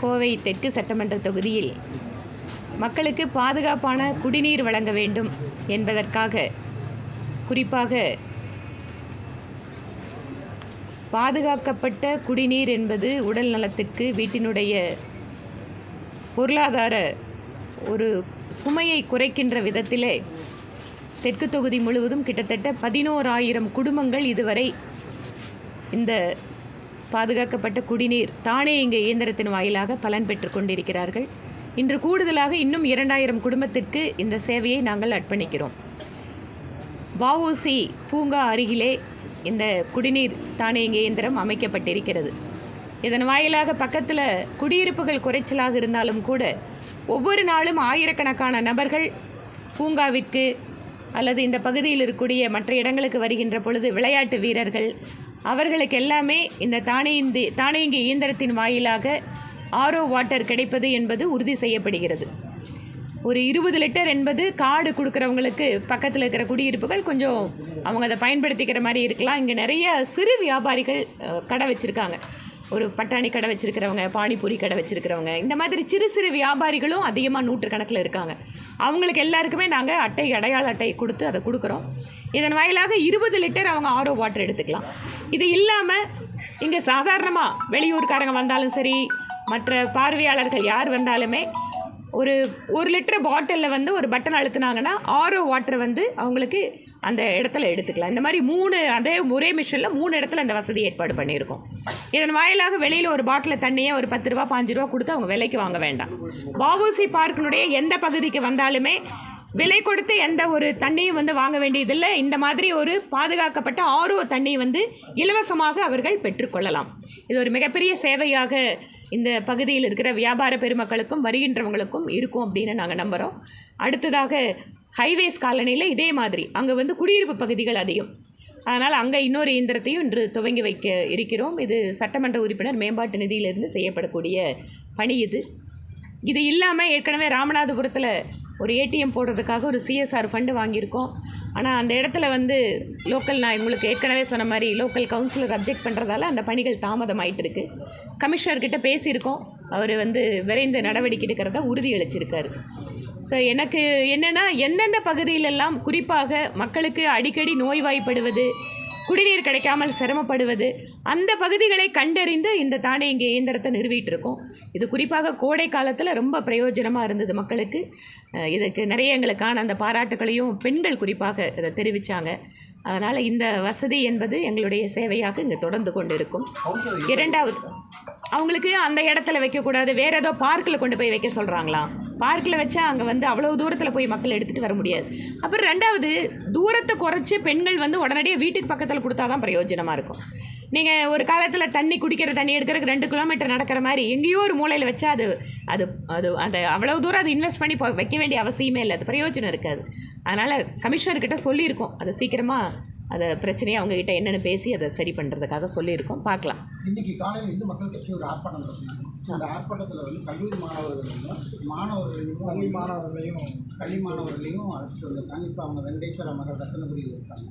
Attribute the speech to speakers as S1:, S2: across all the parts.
S1: கோவை தெற்கு சட்டமன்ற தொகுதியில் மக்களுக்கு பாதுகாப்பான குடிநீர் வழங்க வேண்டும் என்பதற்காக, குறிப்பாக பாதுகாக்கப்பட்ட குடிநீர் என்பது உடல் நலத்திற்கு, வீட்டினுடைய பொருளாதார ஒரு சுமையை குறைக்கின்ற விதத்திலே தெற்கு தொகுதி முழுவதும் கிட்டத்தட்ட 11,000 குடும்பங்கள் இதுவரை இந்த பாதுகாக்கப்பட்ட குடிநீர் தானியங்கி இயந்திரத்தின் வாயிலாக பலன் பெற்று கொண்டிருக்கிறார்கள். இன்று கூடுதலாக இன்னும் 2,000 குடும்பத்திற்கு இந்த சேவையை நாங்கள் அர்ப்பணிக்கிறோம். வஉசி பூங்கா அருகிலே இந்த குடிநீர் தானியங்கி இயந்திரம் அமைக்கப்பட்டிருக்கிறது. இதன் வாயிலாக பக்கத்தில் குடியிருப்புகள் குறைச்சலாக இருந்தாலும் கூட ஒவ்வொரு நாளும் ஆயிரக்கணக்கான நபர்கள் பூங்காவிற்கு அல்லது இந்த பகுதியில் இருக்கக்கூடிய மற்ற இடங்களுக்கு வருகின்ற பொழுது விளையாட்டு வீரர்கள் அவர்களுக்கு எல்லாமே இந்த தானியங்கி இயந்திரத்தின் வாயிலாக ஆரோ வாட்டர் கிடைப்பது என்பது உறுதி செய்யப்படுகிறது. ஒரு 20 லிட்டர் என்பது கார்டு கொடுக்குறவங்களுக்கு பக்கத்தில் இருக்கிற குடியிருப்புகள் கொஞ்சம் அவங்க அதை பயன்படுத்திக்கிற மாதிரி இருக்கலாம். இங்கே நிறைய சிறு வியாபாரிகள் கடை வச்சுருக்காங்க. ஒரு பட்டாணி கடை வச்சுருக்கிறவங்க, பானிபூரி கடை வச்சுருக்கிறவங்க, இந்த மாதிரி சிறு சிறு வியாபாரிகளும் அதிகமாக நூற்றுக்கணக்கில் இருக்காங்க. அவங்களுக்கு எல்லாருக்குமே நாங்கள் அடையாள அட்டை கொடுத்து அதை கொடுக்குறோம். இதன் வாயிலாக 20 லிட்டர் அவங்க ஆரோ வாட்டர் எடுத்துக்கலாம். இது இல்லாமல் இங்கே சாதாரணமாக வெளியூர்காரங்க வந்தாலும் சரி, மற்ற பார்வையாளர்கள் யார் வந்தாலுமே ஒரு லிட்டர் பாட்டிலில் ஒரு பட்டன் அழுத்தினாங்கன்னா ஆரோ வாட்டர் அவங்களுக்கு அந்த இடத்துல எடுத்துக்கலாம். இந்த மாதிரி ஒரே மிஷினில் 3 இடத்துல இந்த வசதி ஏற்பாடு பண்ணியிருக்கோம். இதன் வாயிலாக வெளியில் ஒரு பாட்டில் தண்ணியை ஒரு 10 ரூபா 5 ரூபா கொடுத்து அவங்க விலைக்கு வாங்க வேண்டாம். வஉசி பார்க்கினுடைய எந்த பகுதிக்கு வந்தாலுமே விலை கொடுத்து எந்த ஒரு தண்ணியும் வாங்க வேண்டியதில்லை. இந்த மாதிரி ஒரு பாதுகாக்கப்பட்ட ஆரோ தண்ணி இலவசமாக அவர்கள் பெற்றுக்கொள்ளலாம். இது ஒரு மிகப்பெரிய சேவையாக இந்த பகுதியில் இருக்கிற வியாபார பெருமக்களுக்கும் வருகின்றவங்களுக்கும் இருக்கும் அப்படின்னு நாங்கள் நம்புகிறோம். அடுத்ததாக ஹைவேஸ் காலனியில் இதே மாதிரி அங்கே குடியிருப்பு பகுதிகள் அதிகம். அதனால் அங்கே இன்னொரு இயந்திரத்தையும் இன்று துவங்கி வைக்க இருக்கிறோம். இது சட்டமன்ற உறுப்பினர் மேம்பாட்டு நிதியிலிருந்து செய்யப்படக்கூடிய பணி. இது இல்லாமல் ஏற்கனவே ராமநாதபுரத்தில் ஒரு ஏடிஎம் போடுறதுக்காக ஒரு சிஎஸ்ஆர் ஃபண்டு வாங்கியிருக்கோம். ஆனால் அந்த இடத்துல லோக்கல், நான் உங்களுக்கு ஏற்கனவே சொன்ன மாதிரி லோக்கல் கவுன்சிலர் அப்ஜெக்ட் பண்ணுறதால அந்த பணிகள் தாமதமாயிட்டு இருக்கு. கமிஷனர்கிட்ட பேசியிருக்கோம். அவர் விரைந்து நடவடிக்கை எடுக்கிறதா உறுதியளிச்சிருக்காரு. ஸோ எனக்கு என்னென்னா, எந்தெந்த பகுதியிலெல்லாம் குறிப்பாக மக்களுக்கு அடிக்கடி நோய்வாய்ப்படுவது, குடிநீர் கிடைக்காமல் சிரமப்படுவது, அந்த பகுதிகளை கண்டறிந்து இந்த தானியங்கி இயந்திரத்தை நிறுவிட்டுருக்கோம். இது குறிப்பாக கோடை காலத்தில் ரொம்ப பிரயோஜனமாக இருந்தது மக்களுக்கு. இதுக்கு நிறைய எங்களுக்கான அந்த பாராட்டுகளையும் பெண்கள் குறிப்பாக இதை தெரிவித்தாங்க. அதனால் இந்த வசதி என்பது எங்களுடைய சேவையாக இங்கே தொடர்ந்து கொண்டு இருக்கும். இரண்டாவது, அவங்களுக்கு அந்த இடத்துல வைக்கக்கூடாது, வேறு ஏதோ பார்க்கில் கொண்டு போய் வைக்க சொல்கிறாங்களாம். பார்க்கில் வச்சா அங்கே அவ்வளோ தூரத்தில் போய் மக்கள் எடுத்துகிட்டு வர முடியாது. அப்புறம் ரெண்டாவது, தூரத்தை குறைச்சி பெண்கள் உடனடியாக வீட்டுக்கு பக்கத்தில் கொடுத்தா தான் பிரயோஜனமாக இருக்கும். நீங்கள் ஒரு காலத்தில் தண்ணி எடுக்கிறதுக்கு 2 கிலோமீட்டர் நடக்கிற மாதிரி எங்கேயோ ஒரு மூலையில் வச்சா அது அவ்வளோ தூரம் அது இன்வெஸ்ட் பண்ணி வைக்க வேண்டிய அவசியமே இல்லை. அது பிரயோஜனம் இருக்காது. அதனால் கமிஷனர்கிட்ட சொல்லியிருக்கோம். அதை சீக்கிரமாக அதை பிரச்சனையை அவங்ககிட்ட என்னென்னு பேசி அதை சரி பண்ணுறதுக்காக சொல்லியிருக்கோம். பார்க்கலாம்.
S2: இன்றைக்கி காலையில் இந்து மக்கள் கட்சி ஒரு ஆர்ப்பாட்டம் நடத்தினாங்க. அந்த ஆர்ப்பாட்டத்தில் கல்லூரி பள்ளி மாணவர்களையும் அழைச்சிட்டு வந்திருக்காங்க. இப்போ அவங்க வெங்கடேஸ்வர மகள் ரத்தனபுரியில் இருக்காங்க.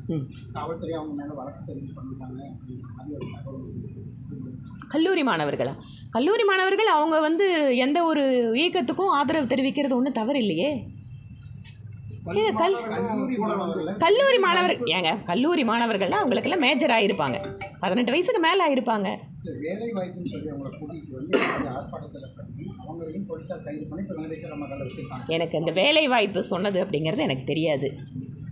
S2: காவல்துறை அவங்க மேலே வழக்கு தெரிவு பண்ணிட்டாங்க அப்படின்ற மாதிரி ஒரு தகவல்.
S1: கல்லூரி மாணவர்கள் அவங்க எந்த ஒரு இயக்கத்துக்கும் ஆதரவு தெரிவிக்கிறது ஒன்றும் தவறு இல்லையே. கல்லூரி மாணவர்கள்லாம் அவங்களுக்கெல்லாம் மேஜர் ஆகிருப்பாங்க, 18 வயசுக்கு மேலே ஆகிருப்பாங்க. எனக்கு அந்த வேலை வாய்ப்பு சொன்னது அப்படிங்கிறது எனக்கு தெரியாது,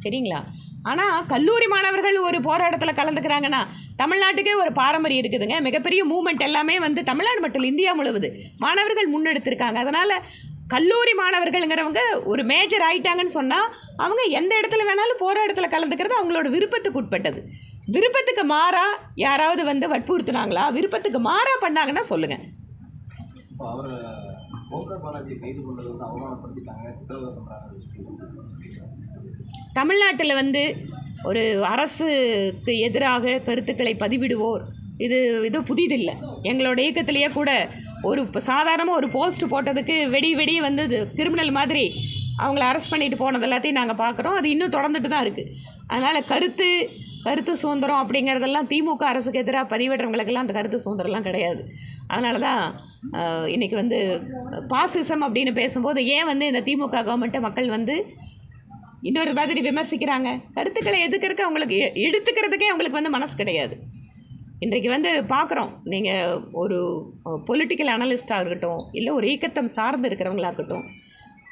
S1: சரிங்களா? ஆனால் கல்லூரி மாணவர்கள் ஒரு போராட்டத்தில் கலந்துக்கிறாங்கன்னா, தமிழ்நாட்டுக்கே ஒரு பாரம்பரியம் இருக்குதுங்க. மிகப்பெரிய மூமெண்ட் எல்லாமே தமிழ்நாடு மட்டும் இந்தியா முழுவது மாணவர்கள் முன்னெடுத்திருக்காங்க. அதனால் கல்லூரி மாணவர்கள்ங்கிறவங்க ஒரு மேஜர் ஆகிட்டாங்கன்னு சொன்னால் அவங்க எந்த இடத்துல வேணாலும் போராட்டத்தில் கலந்துக்கிறது அவங்களோட விருப்பத்துக்கு உட்பட்டது. விருப்பத்துக்கு மாறா யாராவது வற்புறுத்தினாங்களா, விருப்பத்துக்கு மாறா பண்ணாங்கன்னா சொல்லுங்கள். தமிழ்நாட்டில் ஒரு அரசுக்கு எதிராக கருத்துக்களை பதிவிடுவோர் இது புதிதில்லை. எங்களோட இயக்கத்திலேயே கூட சாதாரணமாக ஒரு போஸ்ட் போட்டதுக்கு வெடி கிரிமினல் மாதிரி அவங்கள அரெஸ்ட் பண்ணிட்டு போனது எல்லாத்தையும் நாங்கள் பார்க்குறோம். அது இன்னும் தொடர்ந்துட்டு தான் இருக்குது. அதனால் கருத்து சுதந்திரம் அப்படிங்கிறதெல்லாம் திமுக அரசுக்கு எதிராக பதிவிடுறவங்களுக்கெல்லாம் அந்த கருத்து சுதந்திரம்லாம் கிடையாது. அதனால தான் இன்றைக்கி வந்து பாசிசம் அப்படின்னு பேசும்போது ஏன் வந்து இந்த திமுக கவர்மெண்ட்டை மக்கள் வந்து இன்னொரு மாதிரி விமர்சிக்கிறாங்க. கருத்துக்களை எதுக்கிறதுக்கு அவங்களுக்கு எடுத்துக்கிறதுக்கே அவங்களுக்கு வந்து மனசு கிடையாது. இன்றைக்கு வந்து பார்க்குறோம், நீங்கள் ஒரு பொலிட்டிக்கல் அனலிஸ்டாக இருக்கட்டும், இல்லை ஒரு இயக்கத்தம் சார்ந்து இருக்கிறவங்களாகட்டும்,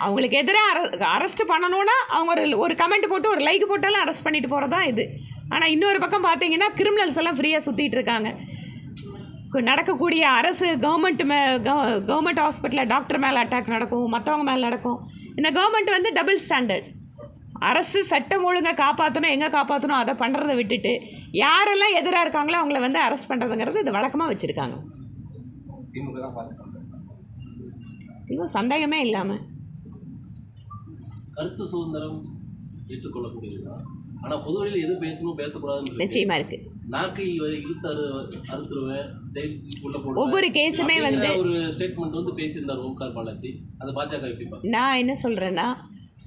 S1: அவங்களுக்கு எதிராக அரெஸ்ட் பண்ணணுன்னா அவங்க ஒரு கமெண்ட் போட்டு ஒரு லைக் போட்டாலும் அரெஸ்ட் பண்ணிட்டு போகிறது தான் இது. ஆனால் இன்னொரு பக்கம் பார்த்தீங்கன்னா கிரிமினல்ஸ் எல்லாம் ஃப்ரீயாக சுற்றிட்டு இருக்காங்க. நடக்கக்கூடிய அரசு கவர்மெண்ட் ஹாஸ்பிட்டலில் டாக்டர் மேலே அட்டாக் நடக்கும், மற்றவங்க மேலே நடக்கும். இந்த கவர்மெண்ட் வந்து டபுள் ஸ்டாண்டர்ட். அரசு சட்டம் ஒழுங்கை காப்பாற்றணும், எங்கே காப்பாற்றணும் அதை பண்ணுறதை விட்டுட்டு யாரெல்லாம் எதிராக இருக்காங்களோ அவங்கள வந்து அரெஸ்ட் பண்ணுறதுங்கிறது இது வழக்கமாக வச்சுருக்காங்க. இன்னும் சந்தேகமே இல்லாமல்
S3: கருத்து சுதந்திரம் ஏற்றுக்கொள்ளக்கூடியது, ஆனால் பொதுவெளியில் எது பேசணும் பேசக்கூடாதுன்னு
S1: நிச்சயமாக இருக்குது.
S3: நாக்கு இழுத்து அறுத்துருவேன்,
S1: ஒவ்வொரு கேஸுமே வந்து
S3: ஒரு ஸ்டேட்மெண்ட் வந்து பேசியிருந்தார் ஓம்கார் பாலாஜி. அதை பாஜக எப்படி?
S1: நான் என்ன சொல்கிறேன்னா,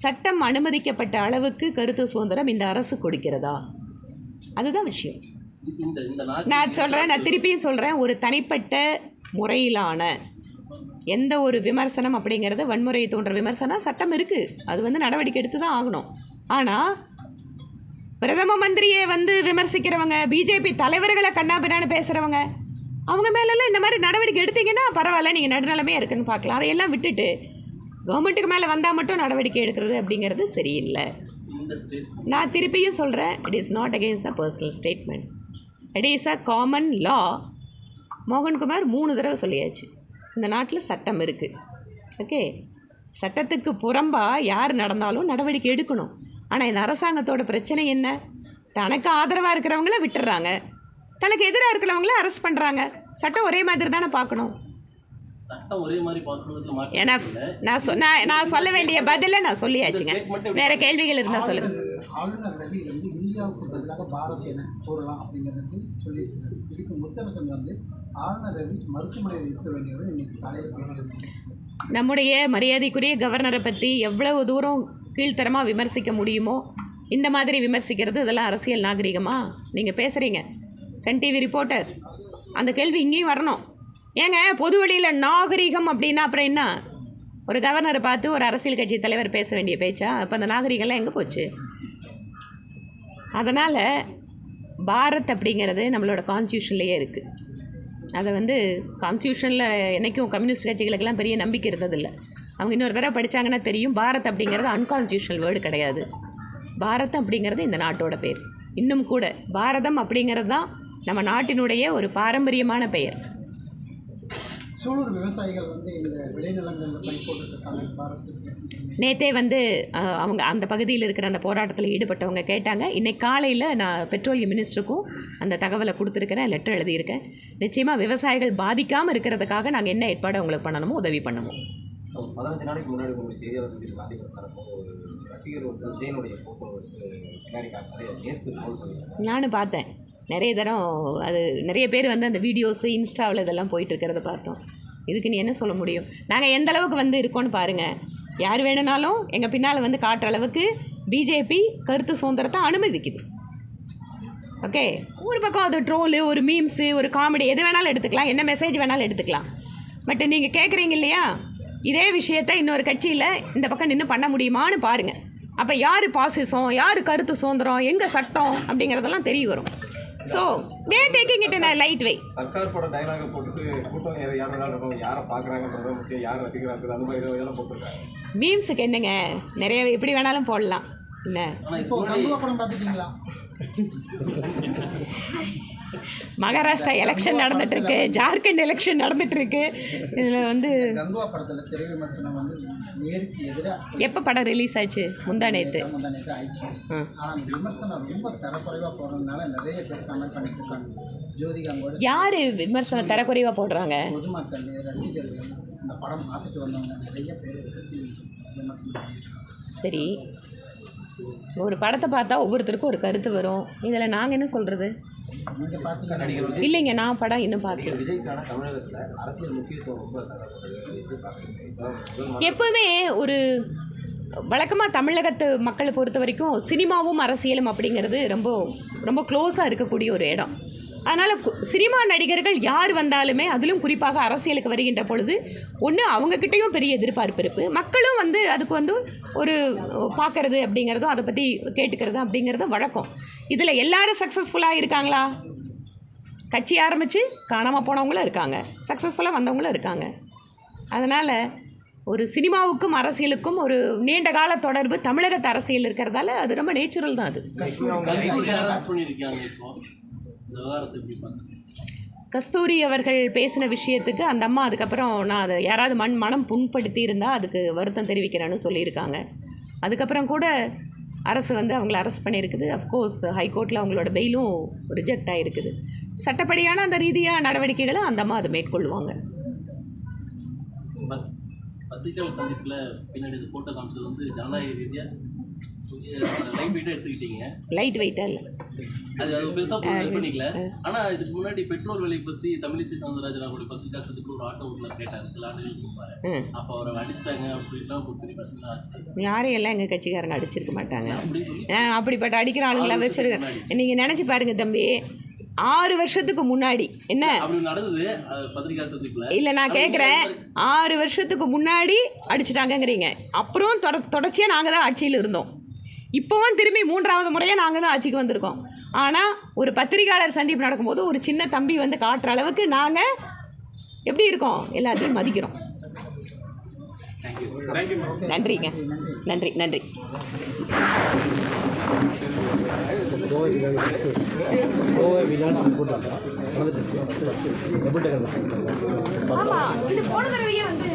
S1: சட்டம் அனுமதிக்கப்பட்ட அளவுக்கு கருத்து சுதந்திரம் இந்த அரசு கொடுக்கிறதா, அதுதான் விஷயம். நான் சொல்கிறேன், நான் திருப்பியும் சொல்கிறேன், ஒரு தனிப்பட்ட முறையிலான எந்த ஒரு விமர்சனம் அப்படிங்கிறது வன்முறையை தோன்ற விமர்சனம் சட்டம் இருக்குது, அது வந்து நடவடிக்கை எடுத்து தான் ஆகணும். ஆனால் பிரதம மந்திரியை வந்து விமர்சிக்கிறவங்க, பிஜேபி தலைவர்களை கண்ணாபின்னான்னு பேசுகிறவங்க, அவங்க மேலெல்லாம் இந்த மாதிரி நடவடிக்கை எடுத்தீங்கன்னா பரவாயில்ல, நீங்கள் நடுநிலைமையாக இருக்குன்னு பார்க்கலாம். அதையெல்லாம் விட்டுட்டு கவர்மெண்ட்டுக்கு மேலே வந்தால் மட்டும் நடவடிக்கை எடுக்கிறது அப்படிங்கிறது சரியில்லை. நான் திருப்பியும் சொல்கிறேன், it is not against the personal statement, it is a common லா. மோகன்குமார் 3 தடவை சொல்லியாச்சு, இந்த நாட்டில் சட்டம் இருக்குது. ஓகே, சட்டத்துக்கு புறம்பாக யார் நடந்தாலும் நடவடிக்கை எடுக்கணும். ஆனால் இந்த அரசாங்கத்தோட பிரச்சனை என்ன? தனக்கு ஆதரவாக இருக்கிறவங்கள விட்டுடுறாங்க, தனக்கு எதிராக இருக்கிறவங்கள அரெஸ்ட் பண்ணுறாங்க. சட்டம் ஒரே மாதிரி தானே பார்க்கணும். ஏன்னா நான் சொல்ல வேண்டிய பதிலை நான் சொல்லியாச்சுங்க. வேறு கேள்விகள் இருந்தால் சொல்லுங்கள்.
S2: ஆளுநர் ரவி வந்து இந்தியாவுக்கு பதிலாக பாரத் என கூறலாம் அப்படிங்கிறது சொல்லி இதுக்கு முத்தரசன் வந்து ஆளுநர் ரவி மருத்துவமனையில் இருக்க வேண்டியவர் இன்னைக்கு காலையில் கேட்டு
S1: நம்முடைய மரியாதைக்குரிய கவர்னரை பற்றி எவ்வளவு தூரம் கீழ்த்தரமாக விமர்சிக்க முடியுமோ இந்த மாதிரி விமர்சிக்கிறது, இதெல்லாம் அரசியல் நாகரிகமா? நீங்கள் பேசுகிறீங்க, சன் டிவி ரிப்போர்ட்டர், அந்த கேள்வி இங்கேயும் வரணும். ஏங்க பொது வழியில் நாகரிகம் அப்படின்னா அப்புறம் என்ன? ஒரு கவர்னரை பார்த்து ஒரு அரசியல் கட்சி தலைவர் பேச வேண்டிய பேச்சா? அப்போ அந்த நாகரிகம்லாம் எங்கே போச்சு? அதனால் பாரத் அப்படிங்கிறது நம்மளோட கான்ஸ்டியூஷன்லேயே இருக்குது. அதை வந்து கான்ஸ்டியூஷனில் என்றைக்கும் கம்யூனிஸ்ட் கட்சிகளுக்கெல்லாம் பெரிய நம்பிக்கை இருந்ததில்லை. அவங்க இன்னொரு தடவை படித்தாங்கன்னா தெரியும், பாரத் அப்படிங்கிறது அன்கான்ஸ்டியூஷனல் வேர்டு கிடையாது. பாரத் அப்படிங்கிறது இந்த நாட்டோட பேர். இன்னும் கூட பாரதம் அப்படிங்கிறது தான் நம்ம நாட்டினுடைய ஒரு பாரம்பரியமான பெயர்.
S2: சூலூர் விவசாயிகள் வந்து இந்த விளைநிலங்களில் பணி போட்டுருக்காங்க பாரத்துக்கு.
S1: நேற்றே வந்து அவங்க அந்த பகுதியில் இருக்கிற அந்த போராட்டத்தில் ஈடுபட்டவங்க கேட்டாங்க. இன்றைக்கு காலையில் நான் பெட்ரோலியம் மினிஸ்டருக்கும் அந்த தகவலை கொடுத்துருக்கிறேன், லெட்டர் எழுதியிருக்கேன். நிச்சயமாக விவசாயிகள் பாதிக்காமல் இருக்கிறதுக்காக நாங்கள் என்ன ஏற்பாடு அவங்களுக்கு பண்ணணுமோ உதவி பண்ணுவோம்.
S4: 15 நாளைக்கு முன்னாடி ஒரு செய்தியாளர் சந்திப்பு காட்டியிருந்தாங்க, ஒரு ரசிகர் வந்து விஜயனுடைய ஃபோட்டோ வந்து பின்னாடி காட்டினாலே நேற்று போல் பண்ணியிருக்காங்க.
S1: நானும் பார்த்தேன் நிறைய தரம். அது நிறைய பேர் வந்து அந்த வீடியோஸு இன்ஸ்டாவில் இதெல்லாம் போயிட்டுருக்கிறத பார்த்தோம். இதுக்கு நீ என்ன சொல்ல முடியும்? நாங்கள் எந்த அளவுக்கு வந்து இருக்கோன்னு பாருங்கள். யார் வேணுனாலும் எங்கள் பின்னால் வந்து காட்டுற அளவுக்கு பிஜேபி கருத்து சுதந்திரத்தை அனுமதிக்குது. ஓகே, ஒரு பக்கம் அது ட்ரோலு, ஒரு மீம்ஸு, ஒரு காமெடி, எது வேணாலும் எடுத்துக்கலாம், என்ன மெசேஜ் வேணாலும் எடுத்துக்கலாம். பட் நீங்கள் கேட்குறீங்க இல்லையா, இதே விஷயத்தை இன்னொரு கட்சியில் இந்த பக்கம் நின்று பண்ண முடியுமான்னு பாருங்கள். அப்போ யார் பாசிசம், யார் கருத்து சுதந்திரம், எங்கே சட்டம் அப்படிங்கிறதெல்லாம் தெரிய வரும். So we are taking it in a light way.
S4: Sarkar பட டைலாக போட்டுட்டு கூட்டம் யாரை பார்க்குறாங்கன்றத முக்கியம், யார் ரசிக்கிறாங்க, அந்த மாதிரி இதெல்லாம் போட்டுருக்காங்க.
S1: மீம்ஸுக்கு என்னங்க, நிறைய எப்படி வேணாலும் போடலாம். என்ன
S2: இப்போ கங்குவா படம் பார்த்துட்டீங்களா?
S1: மகாராஷ்டிரா எலெக்ஷன் நடந்துட்டுருக்கு, ஜார்க்கண்ட் எலெக்ஷன் நடந்துட்டுருக்கு. இதில் வந்து
S2: கங்குவா படத்தில் திரை விமர்சனம் வந்து நேருக்கு எதிராக
S1: எப்போ படம் ரிலீஸ் ஆச்சு? முந்தா நேற்று
S2: ஆயிடுச்சு. ஆனால் அந்த விமர்சனம் ரொம்ப தரக்குறைவாக போடுறதுனால நிறைய பேர் கமெண்ட் பண்ணிட்டு இருக்காங்க. ஜோதிகாங்கோட
S1: யார் விமர்சனம் தரக்குறைவாக போடுறாங்க?
S2: பொதுமக்கள், ரசிகர்கள், இந்த படம் பார்த்துட்டு வந்தவங்க நிறைய பேர் விமர்சனம்.
S1: சரி, ஒரு படத்தை பார்த்தா ஒவ்வொருத்தருக்கும் ஒரு கருத்து வரும். இதில் நாங்கள் என்ன சொல்கிறது? இல்லைங்க, நான் படம் இன்னும் பார்க்கல.
S4: விஜய்க்கான தமிழகத்தில் அரசியல் முக்கியத்துவம் ரொம்ப
S1: எப்போவுமே ஒரு வழக்கமாக தமிழகத்து மக்களை பொறுத்த வரைக்கும் சினிமாவும் அரசியலும் அப்படிங்கிறது ரொம்ப ரொம்ப க்ளோஸாக இருக்கக்கூடிய ஒரு இடம். அதனால் சினிமா நடிகர்கள் யார் வந்தாலுமே, அதிலும் குறிப்பாக அரசியலுக்கு வருகின்ற பொழுது ஒன்று அவங்கக்கிட்டேயும் பெரிய எதிர்பார்ப்பு இருக்குது, மக்களும் வந்து அதுக்கு வந்து ஒரு பார்க்கறது அப்படிங்கிறதும் அதை பற்றி கேட்டுக்கிறது அப்படிங்கிறதும் வழக்கம். இதில் எல்லாரும் சக்ஸஸ்ஃபுல்லாக இருக்காங்களா? கட்சி ஆரம்பித்து காணாமல் போனவங்களும் இருக்காங்க, சக்ஸஸ்ஃபுல்லாக வந்தவங்களும் இருக்காங்க. அதனால் ஒரு சினிமாவுக்கும் அரசியலுக்கும் ஒரு நீண்ட கால தொடர்பு தமிழகத்து அரசியல் இருக்கிறதால அது ரொம்ப நேச்சுரல் தான். அது கஸ்தூரி அவர்கள் பேசின விஷயத்துக்கு அந்த அம்மா அதுக்கப்புறம் நான் அதை யாராவது மனம் புண்படுத்தி இருந்தால் அதுக்கு வருத்தம் தெரிவிக்கிறேன்னு சொல்லியிருக்காங்க. அதுக்கப்புறம் கூட அரசு வந்து அவங்கள அரெஸ்ட் பண்ணியிருக்குது. அஃப்கோர்ஸ் ஹைகோர்ட்டில் அவங்களோட பெயிலும் ரிஜெக்ட் ஆகிருக்குது. சட்டப்படியான அந்த ரீதியாக நடவடிக்கைகளை அந்த அம்மா அதை மேற்கொள்வாங்க.
S3: பத்திரிகையாளர் சந்திப்பில் பின்னாடி போட்டோ காமிச்சது வந்து ஜனநாயக ரீதியாக லைட் வெயிட்டாக எடுத்துக்கிட்டீங்க. லைட் வெயிட்டாக இல்லை, அது பெருசாக பண்ணிக்கல. ஆனால் இதுக்கு முன்னாடி பெட்ரோல் விலை பற்றி தமிழிசை சவுந்தரராஜன் அவருடைய பத்திரிகை சந்திப்பில் ஒரு ஆட்டோ ஓட்டில் கேட்டார், சில ஆண்டுகளுக்கு முன்பாரு. அப்போ அவரை அடிச்சிட்டாங்க அப்படின்னா ஒரு பெரிய பிரச்சனை ஆச்சு. யாரையும் எல்லாம் எங்கள் கட்சிக்காரங்க அடிச்சிருக்க மாட்டாங்க. அப்படிப்பட்ட அடிக்கிற ஆளுங்களை வச்சிருக்க நீங்கள் நினச்சி பாருங்கள் தம்பி. 6 வருஷத்துக்கு முன்னாடி என்ன நடந்தது பத்திரிகை சந்திப்பில்? இல்லை நான் கேட்குறேன், 6 வருஷத்துக்கு முன்னாடி அடிச்சிட்டாங்கங்கிறீங்க. அப்புறம் தொடர்ச்சியாக நாங்கள் தான் ஆட்சியில் இருந்தோம். இப்போவும் திரும்பி 3வது முறையாக நாங்கள் தான் ஆட்சிக்கு வந்திருக்கோம். ஆனால் ஒரு பத்திரிகையாளர் சந்திப்பு நடக்கும்போது ஒரு சின்ன தம்பி வந்து காட்டுற அளவுக்கு நாங்கள் எப்படி இருக்கோம், எல்லாத்தையும் மதிக்கிறோம். நன்றிங்க, நன்றி நன்றி. ஆமாம், இது போன தடவையே வந்து